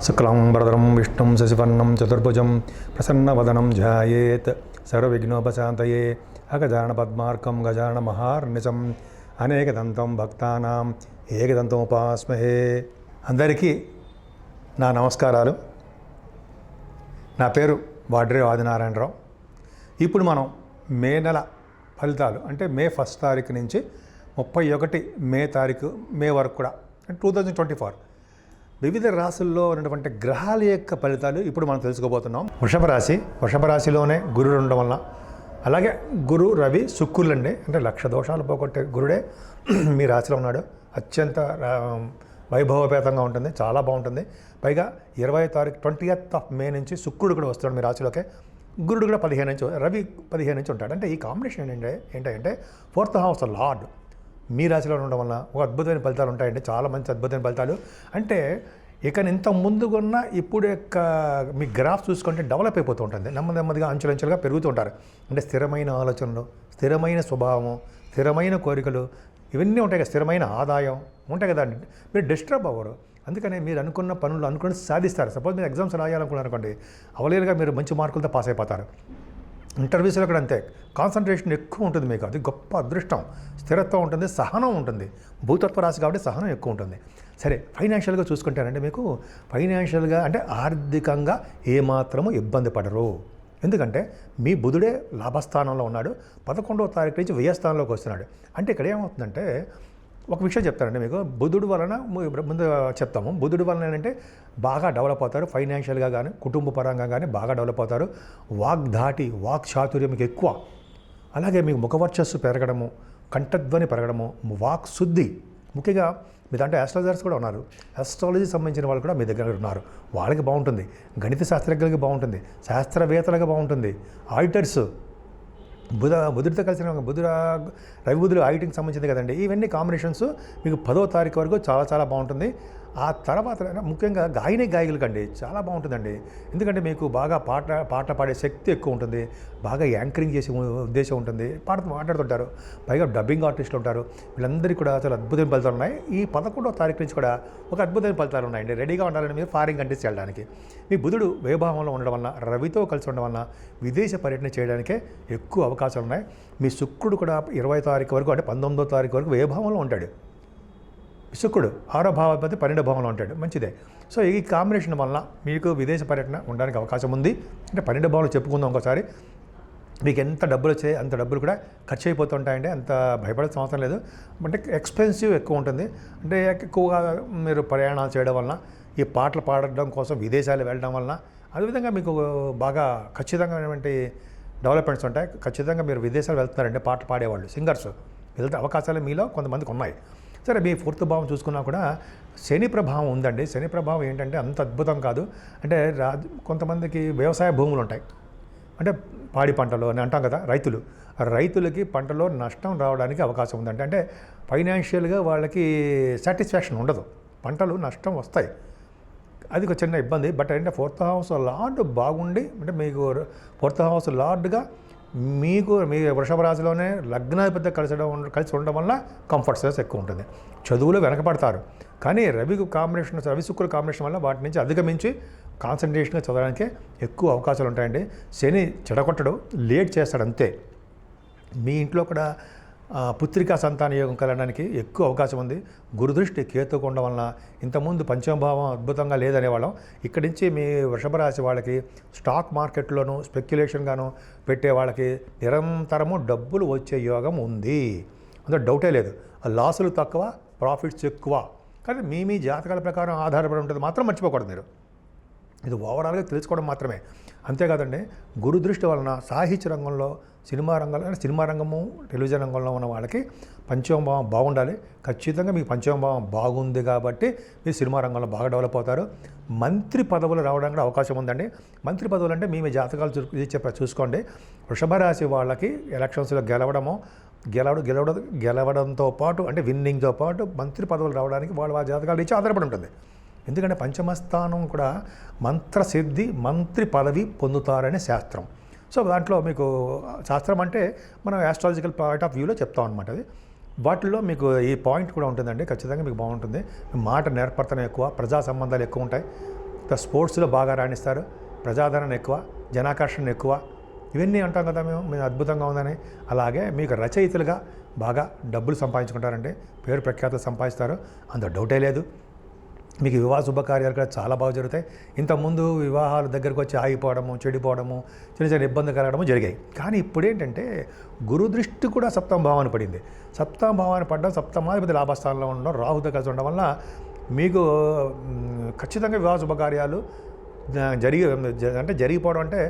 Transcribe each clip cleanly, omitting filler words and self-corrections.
శుక్లాంబరధరం విష్ణుం శశివర్ణం చతుర్భుజం ప్రసన్నవదనం ధ్యాయేత్ సర్వవిఘ్నోపశాంతయే అగజానన పద్మార్కం గజానన మహార్నిశం అనేకదంతం భక్తానాం ఏకదంతముపాస్మహే. అందరికీ నా నమస్కారాలు. నా పేరు వాడ్రే ఆదినారాయణరావు. ఇప్పుడు మనం మే నెల ఫలితాలు అంటే మే 1 తారీఖు నుంచి 31 మే వరకు కూడా 2024 వివిధ రాశుల్లో ఉన్నటువంటి గ్రహాల యొక్క ఫలితాలు ఇప్పుడు మనం తెలుసుకోబోతున్నాం. వృషభ రాశిలోనే గురుడు ఉండడం వల్ల, అలాగే గురు రవి శుక్రులండి, అంటే 1,00,000 దోషాలు పోగొట్టే గురుడే మీ రాశిలో ఉన్నాడు. అత్యంత వైభవపేతంగా ఉంటుంది, చాలా బాగుంటుంది. పైగా 20వ తారీఖు 20th మే నుంచి శుక్రుడు కూడా వస్తాడు మీ రాశిలోకే. గురుడు కూడా 15 నుంచి, రవి 15 నుంచి ఉంటాడు. అంటే ఈ కాంబినేషన్ ఏంటంటే 4th హౌస్ లార్డ్ మీ రాశిలో ఉండడం వల్ల ఒక అద్భుతమైన ఫలితాలు ఉంటాయండి, చాలా మంచి అద్భుతమైన ఫలితాలు. అంటే ఇక ఇంత ముందుకున్న ఇప్పుడు యొక్క మీ గ్రాఫ్ చూసుకుంటే డెవలప్ అయిపోతూ ఉంటుంది, నెమ్మదిగా అంచెలంచెలుగా పెరుగుతూ ఉంటారు. అంటే స్థిరమైన ఆలోచనలు, స్థిరమైన స్వభావము, స్థిరమైన కోరికలు, ఇవన్నీ ఉంటాయి కదా, స్థిరమైన ఆదాయం ఉంటాయి కదా, మీరు డిస్టర్బ్ అవ్వరు. అందుకనే మీరు అనుకున్న పనులు అనుకుని సాధిస్తారు. సపోజ్ మీరు ఎగ్జామ్స్ రాయాలనుకున్నారు అనుకోండి, అవలేలుగా మీరు మంచి మార్కులతో పాస్ అయిపోతారు. ఇంటర్వ్యూస్లో కూడా అంతే, కాన్సన్ట్రేషన్ ఎక్కువ ఉంటుంది మీకు, అది గొప్ప అదృష్టం. స్థిరత్వం ఉంటుంది, సహనం ఉంటుంది. భూతత్వ రాశి కాబట్టి సహనం ఎక్కువ ఉంటుంది. సరే, ఫైనాన్షియల్గా చూసుకుంటారంటే మీకు ఫైనాన్షియల్గా అంటే ఆర్థికంగా ఏమాత్రము ఇబ్బంది పడరు. ఎందుకంటే మీ బుధుడే లాభస్థానంలో ఉన్నాడు, 11వ తారీఖు నుంచి వ్యయస్థానంలోకి వస్తున్నాడు. అంటే ఇక్కడ ఏమవుతుందంటే ఒక విషయం చెప్తానండి మీకు, బుధుడు వలన ముందు చెప్తాము. బుధుడు వలన ఏంటంటే బాగా డెవలప్ అవుతారు, ఫైనాన్షియల్గా కానీ కుటుంబ పరంగా కానీ బాగా డెవలప్ అవుతారు. వాక్ చాతుర్యం మీకు ఎక్కువ. అలాగే మీకు ముఖవర్చస్సు పెరగడము, కంఠధ్వని పెరగడము, వాక్ శుద్ధి. ముఖ్యంగా మీ దాంట్లో ఆస్ట్రాలజర్స్ కూడా ఉన్నారు, ఆస్ట్రాలజీ సంబంధించిన వాళ్ళు కూడా మీ దగ్గర ఉన్నారు, వాళ్ళకి బాగుంటుంది. గణిత శాస్త్రజ్ఞులకి బాగుంటుంది, శాస్త్రవేత్తలకు బాగుంటుంది, ఆడిటర్స్, బుధుడితో కలిసిన రవి బుధుడు ఆడిటింగ్కి సంబంధించింది కదండి. ఇవన్నీ కాంబినేషన్స్ మీకు 10వ తారీఖు వరకు చాలా బాగుంటుంది. ఆ తర్వాత ముఖ్యంగా గాయకులు కండి చాలా బాగుంటుందండి. ఎందుకంటే మీకు బాగా పాట పాడే శక్తి ఎక్కువ ఉంటుంది, బాగా యాంకరింగ్ చేసే ఉద్దేశం ఉంటుంది, మాట్లాడుతుంటారు. పైగా డబ్బింగ్ ఆర్టిస్టులు ఉంటారు. వీళ్ళందరికీ కూడా చాలా అద్భుతమైన ఫలితాలు ఉన్నాయి. ఈ 11వ తారీఖు నుంచి కూడా ఒక అద్భుతమైన ఫలితాలు ఉన్నాయండి. రెడీగా ఉండాలని మీరు ఫారిన్ కంట్రీస్ వెళ్ళడానికి. మీ బుధుడు వైభవంలో ఉండడం వల్ల, రవితో కలిసి ఉండడం వల్ల విదేశ పర్యటన చేయడానికే ఎక్కువ అవకాశాలు ఉన్నాయి. మీ శుక్రుడు కూడా 20వ తారీఖు వరకు అంటే 19వ తారీఖు వరకు వైభవంలో ఉంటాడు. శుక్రుడు 6వ భావాధిపతి 12వ భావంలో ఉంటాడు, మంచిదే. సో ఈ కాంబినేషన్ వల్ల మీకు విదేశ పర్యటన ఉండడానికి అవకాశం ఉంది. అంటే 12వ భావంలో చెప్పుకుందాం ఒకసారి. మీకు ఎంత డబ్బులు వచ్చాయి అంత డబ్బులు కూడా ఖర్చు అయిపోతుంటాయండి, అంత భయపడాల్సిన అవసరం లేదు. అంటే ఎక్స్పెన్సివ్ ఎక్కువ ఉంటుంది. అంటే ఎక్కువగా మీరు ప్రయాణాలు చేయడం వలన, ఈ పాటలు పాడడం కోసం విదేశాలు వెళ్ళడం వలన, అదేవిధంగా మీకు బాగా ఖచ్చితంగాటువంటి డెవలప్మెంట్స్ ఉంటాయి. ఖచ్చితంగా మీరు విదేశాలు వెళ్తున్నారంటే పాటలు పాడేవాళ్ళు, సింగర్స్ వెళ్తే అవకాశాలు మీలో కొంతమందికి ఉన్నాయి. సరే, మీ 4th భావం చూసుకున్నా కూడా శని ప్రభావం ఉందండి. శని ప్రభావం ఏంటంటే అంత అద్భుతం కాదు. అంటే కొంతమందికి వ్యవసాయ భూములు ఉంటాయి, అంటే పాడి పంటలు అని అంటాం కదా, రైతులకి పంటలో నష్టం రావడానికి అవకాశం ఉందండి. అంటే ఫైనాన్షియల్గా వాళ్ళకి సాటిస్ఫాక్షన్ ఉండదు, పంటలు నష్టం వస్తాయి, అది ఒక చిన్న ఇబ్బంది. బట్ అంటే 4th హౌస్ లార్డ్ బాగుండి, అంటే మీకు 4th హౌస్ లార్డ్గా మీకు మీ వృషభ రాశిలోనే లగ్నాధిపతి కలిసి ఉండడం వల్ల కంఫర్ట్ స్ట్రెస్ ఎక్కువ ఉంటుంది. చదువులో వెనకపడతారు, కానీ రవి శుక్రుల కాంబినేషన్ వల్ల వాటి నుంచి అధిగమించి కాన్సన్ట్రేషన్గా చదవడానికి ఎక్కువ అవకాశాలు ఉంటాయండి. శని చెడగొట్టడు, లేట్ చేస్తాడు అంతే. మీ ఇంట్లో కూడా పుత్రికా సంతాన యోగం కలగడానికి ఎక్కువ అవకాశం ఉంది. గురుదృష్టి కేతుకు ఉండడం వలన ఇంతకుముందు పంచమభావం అద్భుతంగా లేదనేవాళ్ళం. ఇక్కడి నుంచి మీ వృషభ రాశి వాళ్ళకి స్టాక్ మార్కెట్లోనూ స్పెక్యులేషన్గాను పెట్టే వాళ్ళకి నిరంతరము డబ్బులు వచ్చే యోగం ఉంది, అందులో డౌటే లేదు. లాసులు తక్కువ, ప్రాఫిట్స్ ఎక్కువ. కానీ మీ జాతకాల ప్రకారం ఆధారపడి ఉంటుంది, మాత్రం మర్చిపోకూడదు మీరు. ఇది ఓవరాల్గా తెలుసుకోవడం మాత్రమే. అంతేకాదండి, గురుదృష్టి వలన సాహిత్య రంగంలో, సినిమా రంగము, టెలివిజన్ రంగంలో ఉన్న వాళ్ళకి పంచమ భావం బాగుండాలి. ఖచ్చితంగా మీకు పంచమ భావం బాగుంది కాబట్టి మీరు సినిమా రంగంలో బాగా డెవలప్ అవుతారు. మంత్రి పదవులు రావడానికి కూడా అవకాశం ఉందండి. మంత్రి పదవులు అంటే మీ జాతకాలు చూసుకోండి. వృషభ రాశి వాళ్ళకి ఎలక్షన్స్లో గెలవడంతో పాటు, అంటే విన్నింగ్తో పాటు మంత్రి పదవులు రావడానికి వాళ్ళ జాతకాలు ఇచ్చి ఆధారపడి ఉంటుంది. ఎందుకంటే పంచమస్థానం కూడా మంత్రసిద్ధి, మంత్రి పదవి పొందుతారనే శాస్త్రం. సో దాంట్లో మీకు శాస్త్రం అంటే మనం ఆస్ట్రాలజికల్ పాయింట్ ఆఫ్ వ్యూలో చెప్తాం అనమాట. అది వాటిల్లో మీకు ఈ పాయింట్ కూడా ఉంటుందండి, ఖచ్చితంగా మీకు బాగుంటుంది. మాట నేర్పర్తనం ఎక్కువ, ప్రజా సంబంధాలు ఎక్కువ ఉంటాయి. స్పోర్ట్స్లో బాగా రాణిస్తారు, ప్రజాదరణ ఎక్కువ, జనాకర్షణ ఎక్కువ, ఇవన్నీ అంటాం కదా మేము అద్భుతంగా ఉందని. అలాగే మీకు రచయితలుగా బాగా డబ్బులు సంపాదించుకుంటారంటే, పేరు ప్రఖ్యాతులు సంపాదిస్తారు, అందులో డౌటే లేదు. మీకు వివాహ శుభకార్యాలు కూడా చాలా బాగా జరుగుతాయి. ఇంతకుముందు వివాహాలు దగ్గరకు వచ్చి ఆగిపోవడము, చెడిపోవడము, చిన్న చిన్న ఇబ్బంది కలగడము జరిగాయి. కానీ ఇప్పుడు ఏంటంటే గురు దృష్టి కూడా సప్తమ భావాన్ని పడింది. సప్తమ భావాన్ని పడడం, సప్తమాధిపతి లాభస్థానంలో ఉండడం, రాహుతో కలిసి ఉండడం వల్ల మీకు ఖచ్చితంగా వివాహ శుభకార్యాలు జరిగిపోవడం అంటే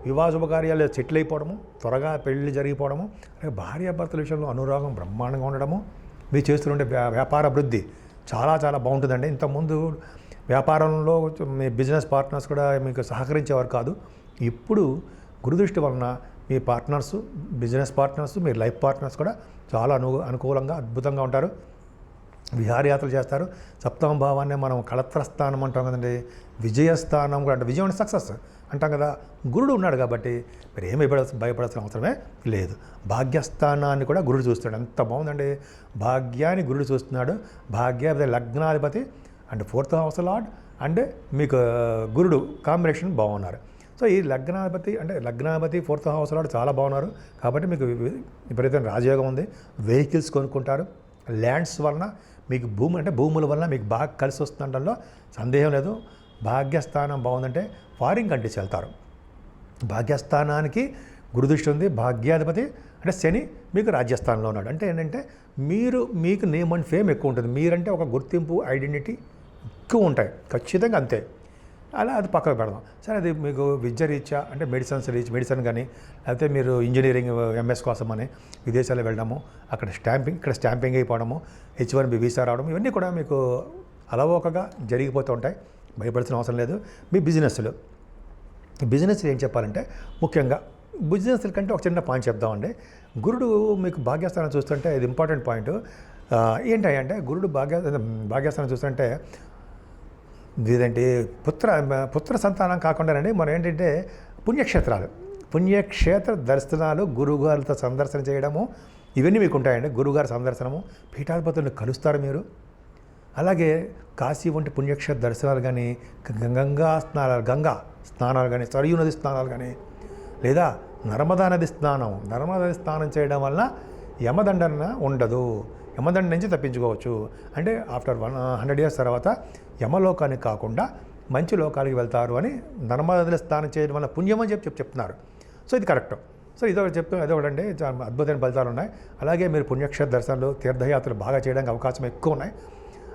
వివాహ శుభకార్యాలు సెటిల్ అయిపోవడము, త్వరగా పెళ్లి జరిగిపోవడము, అలాగే భార్యాభర్తల విషయంలో అనురాగం బ్రహ్మాండంగా ఉండడము, మీరు చేస్తుండే వ్యాపార అభివృద్ధి చాలా చాలా బాగుంటుందండి. ఇంతకుముందు వ్యాపారంలో మీ బిజినెస్ పార్ట్నర్స్ కూడా మీకు సహకరించేవారు కాదు. ఇప్పుడు గురుదృష్టి వలన మీ పార్ట్నర్స్, బిజినెస్ పార్ట్నర్స్, మీ లైఫ్ పార్ట్నర్స్ కూడా చాలా అనుకూలంగా అద్భుతంగా ఉంటారు. విహారయాత్రలు చేస్తారు. సప్తమ భావాన్ని మనం కళత్రస్థానం అంటాం కదండి, విజయస్థానం కూడా అంటే విజయం సక్సెస్ అంటాం కదా. గురుడు ఉన్నాడు కాబట్టి మీరు ఏమి భయపడాల్సిన అవసరమే లేదు. భాగ్యస్థానాన్ని కూడా గురుడు చూస్తున్నాడు. ఎంత బాగుందండి, భాగ్యాన్ని గురుడు చూస్తున్నాడు. భాగ్యాధిపతి లగ్నాధిపతి and 4th house lord and మీకు గురుడు కాంబినేషన్ బాగున్నారు. సో ఈ లగ్నాధిపతి 4th హౌస్ లార్డ్ చాలా బాగున్నారు కాబట్టి మీకు విపరీతమైన రాజయోగం ఉంది. వెహికల్స్ కొనుక్కుంటారు. ల్యాండ్స్ వలన మీకు భూముల వలన మీకు బాగా కలిసి వస్తుందంటలో సందేహం లేదు. భాగ్యస్థానం బాగుందంటే ఫారిన్ కంట్రీస్ వెళ్తారు. భాగ్యస్థానానికి గురుదృష్టి ఉంది. భాగ్యాధిపతి అంటే శని మీకు రాజ్యస్థానంలో ఉన్నాడు. అంటే ఏంటంటే మీకు నేమ్ అండ్ ఫేమ్ ఎక్కువ ఉంటుంది. మీరంటే ఒక గుర్తింపు, ఐడెంటిటీ ఎక్కువ ఉంటాయి, ఖచ్చితంగా అంతే. అలా అది పక్కకు పెడదాం. సరే, అది మీకు విద్య రీత్యా అంటే మెడిసిన్ కానీ, లేకపోతే మీరు ఇంజనీరింగ్ ఎంఎస్ కోసం అని విదేశాలు వెళ్ళడము, ఇక్కడ స్టాంపింగ్ అయిపోవడము, H1B వీసా రావడం, ఇవన్నీ కూడా మీకు అలవోకగా జరిగిపోతూ ఉంటాయి. భయపడాల్సిన అవసరం లేదు. మీ బిజినెస్ ఏం చెప్పాలంటే, ముఖ్యంగా బిజినెస్ల కంటే ఒక చిన్న పాయింట్ చెప్దామండి. గురుడు మీకు భాగ్యస్థానం చూస్తుంటే ఇది ఇంపార్టెంట్ పాయింట్. ఏంటంటే గురుడు భాగ్యస్థానం చూస్తుంటే ఇదేంటి పుత్ర సంతానం కాకుండానండి మనం ఏంటంటే పుణ్యక్షేత్ర దర్శనాలు, గురువుగారితో సందర్శన చేయడము, ఇవన్నీ మీకు ఉంటాయండి. గురువుగారి సందర్శనము, పీఠాధిపతులను కలుస్తారు మీరు. అలాగే కాశీ వంటి పుణ్యక్షేత్ర దర్శనాలు కానీ, గంగా స్నానాలు కానీ, సరయూ నది స్నానాలు కానీ, లేదా నర్మదా నది స్నానం చేయడం వల్ల యమదండన ఉండదు. యమదండ నుంచి తప్పించుకోవచ్చు. అంటే ఆఫ్టర్ 100 years తర్వాత యమలోకానికి కాకుండా మంచి లోకానికి వెళ్తారు అని నర్మదా నదిలో స్నానం చేయడం వల్ల పుణ్యం అని చెప్తున్నారు. సో ఇది కరెక్ట్. సో అదొకటండి, చాలా అద్భుతమైన ఫలితాలు ఉన్నాయి. అలాగే మీరు పుణ్యక్షేత్ర దర్శనాలు, తీర్థయాత్రలు బాగా చేయడానికి అవకాశం ఎక్కువ ఉన్నాయి.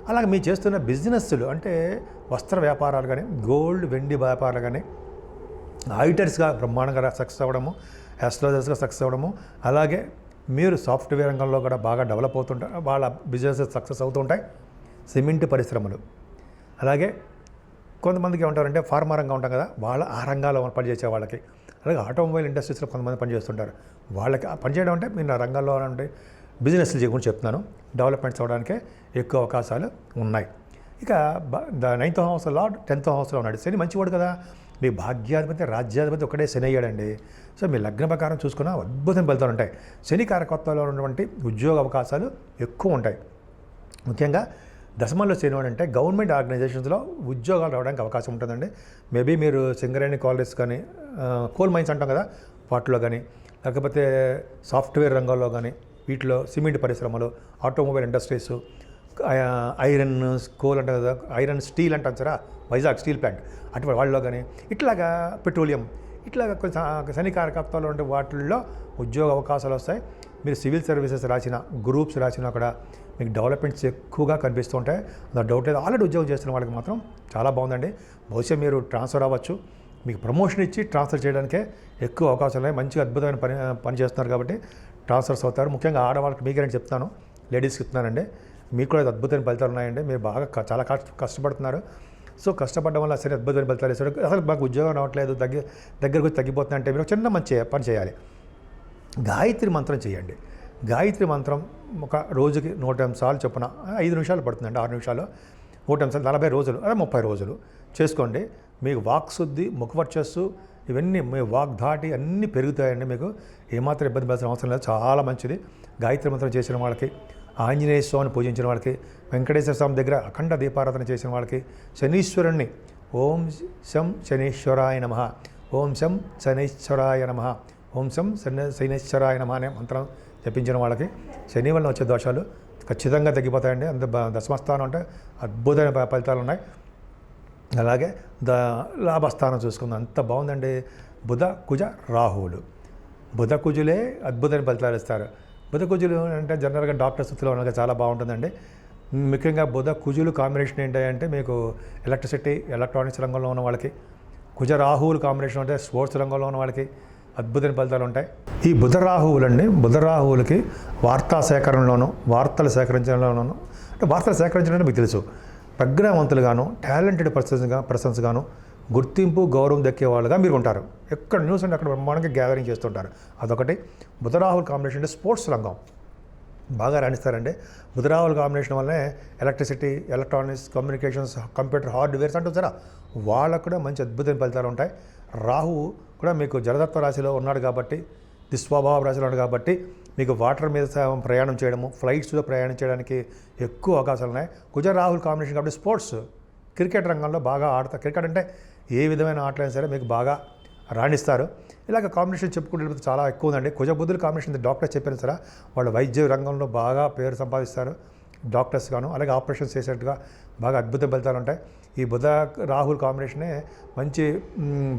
అలాగే మీరు చేస్తున్న బిజినెస్లు అంటే వస్త్ర వ్యాపారాలు కానీ, గోల్డ్ వెండి వ్యాపారాలు కానీ, ఆడిటర్స్గా బ్రహ్మాండంగా సక్సెస్ అవ్వడము, ఆస్ట్రాలజర్స్గా సక్సెస్ అవ్వడము, అలాగే మీరు సాఫ్ట్వేర్ రంగంలో కూడా బాగా డెవలప్ అవుతుంటారు, వాళ్ళ బిజినెస్ సక్సెస్ అవుతుంటాయి. సిమెంట్ పరిశ్రమలు, అలాగే కొంతమందికి ఏమంటారంటే ఫార్మా రంగం ఉంటాం కదా, ఆ రంగాల్లో పనిచేసే వాళ్ళకి, అలాగే ఆటోమొబైల్ ఇండస్ట్రీస్లో కొంతమంది పనిచేస్తుంటారు. వాళ్ళకి పనిచేయడం అంటే మీరు ఆ రంగాల్లో అంటే బిజినెస్లు గురించి చెప్తున్నాను. డెవలప్మెంట్స్ అవ్వడానికే ఎక్కువ అవకాశాలు ఉన్నాయి. ఇక 9th house lord 10th house ఉన్నాడు. శని మంచివాడు కదా, మీ భాగ్యాధిపతి రాజ్యాధిపతి ఒకటే శని అయ్యాడండి. సో మీ లగ్న ప్రకారం చూసుకున్న అద్భుతం ఫలితాలు ఉంటాయి. శని కారకత్వంలో ఉన్నటువంటి ఉద్యోగ అవకాశాలు ఎక్కువ ఉంటాయి. ముఖ్యంగా దశమంలో శని అంటే గవర్నమెంట్ ఆర్గనైజేషన్స్లో ఉద్యోగాలు రావడానికి అవకాశం ఉంటుందండి. మేబీ మీరు సింగరేణి కాలేజెస్ కానీ, కోల్ మైన్స్ అంటాం కదా, వాటిలో కానీ, లేకపోతే సాఫ్ట్వేర్ రంగంలో కానీ, వీటిలో సిమెంట్ పరిశ్రమలు, ఆటోమొబైల్ ఇండస్ట్రీస్, ఐరన్ కోల్ అంటారు కదా, ఐరన్ స్టీల్ అంటాం సరే, వైజాగ్ స్టీల్ ప్లాంట్ అటువంటి వాళ్ళలో కానీ, ఇట్లాగా పెట్రోలియం, ఇట్లాగా శని కారకత్వాలు ఉండే వాటిల్లో ఉద్యోగ అవకాశాలు వస్తాయి. మీరు సివిల్ సర్వీసెస్ రాసిన, గ్రూప్స్ రాసినా కూడా మీకు డెవలప్మెంట్స్ ఎక్కువగా కనిపిస్తూ ఉంటాయి. అందులో డౌట్ లేదు. ఆల్రెడీ ఉద్యోగం చేస్తున్న వాళ్ళకి మాత్రం చాలా బాగుందండి. బహుశా మీరు ట్రాన్స్ఫర్ అవ్వచ్చు, మీకు ప్రమోషన్ ఇచ్చి ట్రాన్స్ఫర్ చేయడానికే ఎక్కువ అవకాశాలు ఉన్నాయి. మంచిగా అద్భుతమైన పని చేస్తున్నారు కాబట్టి ట్రాన్స్ఫర్స్ అవుతారు. ముఖ్యంగా ఆడవాళ్ళకి మీకే నేను చెప్తాను, లేడీస్కి చెప్తున్నానండి, మీకు కూడా అద్భుతమైన ఫలితాలు ఉన్నాయండి. మీరు బాగా చాలా కష్టపడుతున్నారు. సో కష్టపడడం వల్ల సరే అద్భుతమైన ఫలితాలు ఇస్తారు. అసలు మాకు ఉద్యోగం రావట్లేదు, దగ్గరకు వచ్చి తగ్గిపోతుంది అంటే మీరు చిన్న మంచి పని చేయాలి. గాయత్రి మంత్రం చేయండి. గాయత్రి మంత్రం ఒక రోజుకి 108 సార్లు చొప్పున 5 నిమిషాలు పడుతుందండి, 6 నిమిషాలు, 108 సార్లు 40 రోజులు, అదే 30 రోజులు చేసుకోండి. మీకు వాక్శుద్ధి, ముఖవర్చస్సు, ఇవన్నీ మీ వాగ్ధాటి అన్నీ పెరుగుతాయండి. మీకు ఏమాత్రం ఇబ్బంది పడాల్సిన అవసరం లేదు, చాలా మంచిది. గాయత్రి మంత్రం చేసిన వాళ్ళకి, ఆంజనేయ స్వామిని పూజించిన వాళ్ళకి, వెంకటేశ్వర స్వామి దగ్గర అఖండ దీపారాధన చేసిన వాళ్ళకి, శనీశ్వరుణ్ణి ఓం శం శనీశ్వరాయ నమః, ఓం శం శనీశ్వరాయ నమః, ఓం శం శనీశ్వరాయ నమః అనే మంత్రం జపించిన వాళ్ళకి శని వలన వచ్చే దోషాలు ఖచ్చితంగా తగ్గిపోతాయండి. అంత దశమస్థానం అంటే అద్భుతమైన ఫలితాలు ఉన్నాయి. అలాగే లాభస్థానం చూసుకుందాం, అంత బాగుందండి. బుధ కుజ రాహువులు, బుధ కుజులే అద్భుతమైన ఫలితాలు ఇస్తారు. బుధ కుజులు అంటే జనరల్గా డాక్టర్ స్థితిలో ఉండగా చాలా బాగుంటుందండి. ముఖ్యంగా బుధ కుజులు కాంబినేషన్ ఏంటంటే మీకు ఎలక్ట్రిసిటీ, ఎలక్ట్రానిక్స్ రంగంలో ఉన్న వాళ్ళకి, కుజ రాహువులు కాంబినేషన్ అంటే స్పోర్ట్స్ రంగంలో ఉన్న వాళ్ళకి అద్భుతమైన ఫలితాలు ఉంటాయి. ఈ బుధ రాహువులండి, బుధ రాహువులకి వార్తా సేకరణలోను, వార్తలు సేకరించడంలోనూ, అంటే వార్తలు సేకరించడం మీకు తెలుసు, ప్రజ్ఞావంతులుగాను, టాలెంటెడ్ పర్సన్స్ గాను, గుర్తింపు గౌరవం దక్కే వాళ్ళుగా మీరు ఉంటారు. ఎక్కడ న్యూస్ అంటే అక్కడ బ్రహ్మాండంగా గ్యాదరింగ్ చేస్తుంటారు. అదొకటి. బుధరాహుల్ కాంబినేషన్ అంటే స్పోర్ట్స్ రంగం బాగా రాణిస్తారండి. బుధరాహుల్ కాంబినేషన్ వల్లనే electricity, electronics, communications, computer, hardwares అంటూ సరే వాళ్ళకు కూడా మంచి అద్భుతమైన ఫలితాలు ఉంటాయి. రాహువు కూడా మీకు జలతత్వ రాశిలో ఉన్నాడు కాబట్టి, దుస్వభావ రాశిలో ఉన్నాడు కాబట్టి మీకు వాటర్ మీద ప్రయాణం చేయడము, ఫ్లైట్స్లో ప్రయాణం చేయడానికి ఎక్కువ అవకాశాలు ఉన్నాయి. కుజ రాహుల్ కాంబినేషన్ కాబట్టి స్పోర్ట్స్, క్రికెట్ రంగంలో బాగా ఆడతారు. క్రికెట్ అంటే ఏ విధమైన ఆటలైనా సరే మీకు బాగా రాణిస్తారు. ఇలాగ కాంబినేషన్ చెప్పుకుంటే చాలా ఎక్కువ ఉందండి. కుజబుద్ధుల కాంబినేషన్ డాక్టర్ చెప్పిన సరే వాళ్ళు వైద్య రంగంలో బాగా పేరు సంపాదిస్తారు, డాక్టర్స్ గాను. అలాగే ఆపరేషన్స్ చేసేట్టుగా బాగా అద్భుత ఫలితాలు ఉంటాయి. ఈ బుధ రాహుల్ కాంబినేషనే మంచి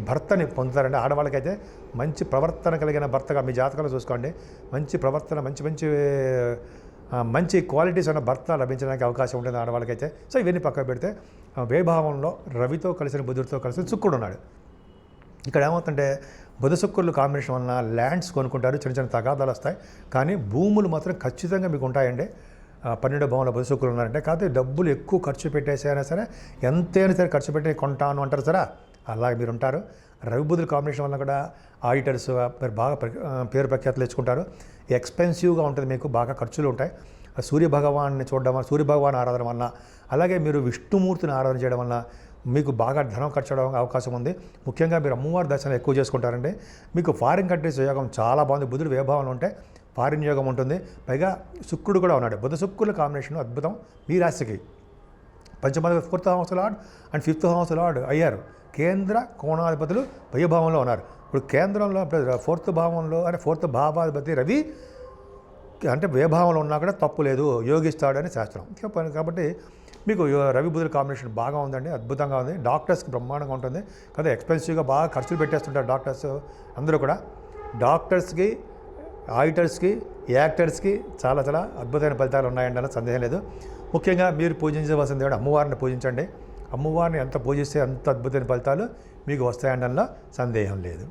భర్తని పొందుతారండి. ఆడవాళ్ళకైతే మంచి ప్రవర్తన కలిగిన భర్తగా మీ జాతకంలో చూసుకోండి. మంచి ప్రవర్తన, మంచి క్వాలిటీస్ ఉన్న భర్త లభించడానికి అవకాశం ఉంటుంది ఆడవాళ్ళకైతే. సో ఇవన్నీ పక్కన పెడితే వేభావంలో రవితో కలిసిన బుధుడితో కలిసిన శుక్రుడు ఉన్నాడు. ఇక్కడ ఏమవుతుందంటే బుధ శుక్రులు కాంబినేషన్ వలన ల్యాండ్స్ కొనుక్కుంటారు, చిన్న చిన్న తగాదాలు వస్తాయి. కానీ భూములు మాత్రం ఖచ్చితంగా మీకు ఉంటాయండి. 12 భావంలో బుధ శుక్రులు ఉన్నారంటే. కాకపోతే డబ్బులు ఎక్కువ ఖర్చు పెట్టేసైనా సరే, ఎంతైనా సరే ఖర్చు పెట్టి కొంటాను అంటారు సరే, అలాగే మీరు ఉంటారు. రవి బుధుల కాంబినేషన్ వల్ల కూడా ఆడిటర్స్ మీరు బాగా పేరు ప్రఖ్యాతులు తెచ్చుకుంటారు. ఎక్స్పెన్సివ్గా ఉంటుంది, మీకు బాగా ఖర్చులు ఉంటాయి. సూర్యభగవాన్ని చూడడం వల్ల, సూర్యభగవాన్ ఆరాధన వల్ల, అలాగే మీరు విష్ణుమూర్తిని ఆరాధన చేయడం వల్ల మీకు బాగా ధనం ఖర్చు అవడం అవకాశం ఉంది. ముఖ్యంగా మీరు అమ్మవారి దర్శనం ఎక్కువ చేసుకుంటారండి. మీకు ఫారిన్ కంట్రీస్ యోగం చాలా బాగుంది. బుధుడు వేభావంలో ఉంటే ఫారిన్ యోగం ఉంటుంది. పైగా శుక్రుడు కూడా ఉన్నాడు. బుధ శుక్రుల కాంబినేషన్ అద్భుతం. మీ రాశికి పంచమ 4th house lord and 5th house lord అయ్యారు. కేంద్ర కోణాధిపతులు వ్యయభావంలో ఉన్నారు. ఇప్పుడు కేంద్రంలో 4th భావంలో అంటే 4th భావాధిపతి రవి అంటే వ్యయభావంలో ఉన్నా కూడా తప్పు లేదు, యోగిస్తాడని శాస్త్రం. కాబట్టి మీకు రవి బుధుల కాంబినేషన్ బాగా ఉందండి, అద్భుతంగా ఉంది. డాక్టర్స్కి బ్రహ్మాండంగా ఉంటుంది కదా. ఎక్స్పెన్సివ్గా బాగా ఖర్చులు పెట్టేస్తుంటారు డాక్టర్స్ అందరూ కూడా. డాక్టర్స్కి, ఆడిటర్స్కి, యాక్టర్స్కి చాలా అద్భుతమైన ఫలితాలు ఉన్నాయండి, అన్న సందేహం లేదు. ముఖ్యంగా మీరు పూజించవలసిన దేవుడు అమ్మవారిని పూజించండి. అమ్మవారిని ఎంత పూజిస్తే అంత అద్భుతమైన ఫలితాలు మీకు వస్తాయండి, అందులో సందేహం లేదు.